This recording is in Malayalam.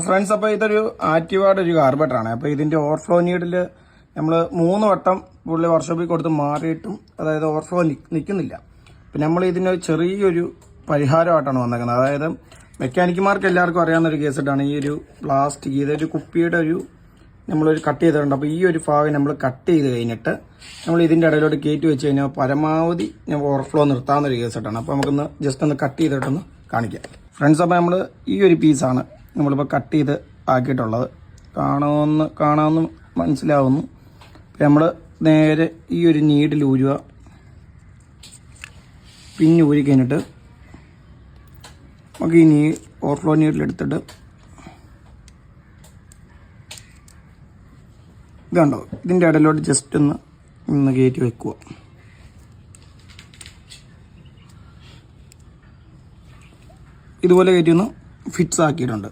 ഫ്രണ്ട്സ്, അപ്പോൾ ഇതൊരു ആക്റ്റീവായുടെ ഒരു കാർബറേറ്ററാണ്. അപ്പോൾ ഇതിൻ്റെ ഓവർഫ്ലോ നീഡിൽ നമ്മൾ 3 വട്ടം പുള്ളി വർക്ക്ഷോപ്പിൽ കൊടുത്ത് മാറിയിട്ടും അതായത് ഓവർഫ്ലോ നിൽക്കുന്നില്ല. പിന്നെ നമ്മൾ ഇതിന് ചെറിയൊരു പരിഹാരമായിട്ടാണ് വന്നേക്കുന്നത്. അതായത് മെക്കാനിക്കുമാർക്ക് എല്ലാവർക്കും അറിയാവുന്ന ഒരു കേസിട്ടാണ് ഈ ഒരു പ്ലാസ്റ്റിക്, ഇതൊരു കുപ്പിയുടെ നമ്മളൊരു കട്ട് ചെയ്തിട്ടുണ്ട്. അപ്പോൾ ഈ ഒരു ഭാഗം നമ്മൾ കട്ട് ചെയ്ത് കഴിഞ്ഞിട്ട് നമ്മൾ ഇതിൻ്റെ ഇടയിലോട്ട് കയറ്റി വെച്ച് കഴിഞ്ഞാൽ പരമാവധി ഓവർഫ്ലോ നിർത്താവുന്നൊരു കേസിട്ടാണ്. അപ്പോൾ നമുക്കൊന്ന് ജസ്റ്റ് ഒന്ന് കട്ട് ചെയ്തിട്ടൊന്ന് കാണിക്കാം ഫ്രണ്ട്സ്. അപ്പോൾ നമ്മൾ ഈ ഒരു പീസാണ് നമ്മളിപ്പോൾ കട്ട് ചെയ്ത് ആക്കിയിട്ടുള്ളത്. കാണാമെന്ന് മനസ്സിലാവുന്നു. നമ്മൾ നേരെ ഈ ഒരു നീഡിൽ ഊരുക, പിന്നെ ഊരി കഴിഞ്ഞിട്ട് നമുക്ക് ഈ ഓവർഫ്ലോ നീഡിലെടുത്തിട്ട് ഇതുണ്ടോ ഇതിൻ്റെ ഇടയിലോട്ട് ജസ്റ്റ് ഒന്ന് കയറ്റി വെക്കുക. ഇതുപോലെ കയറ്റി ഒന്ന് ഫിക്സ് ആക്കിയിട്ടുണ്ട്.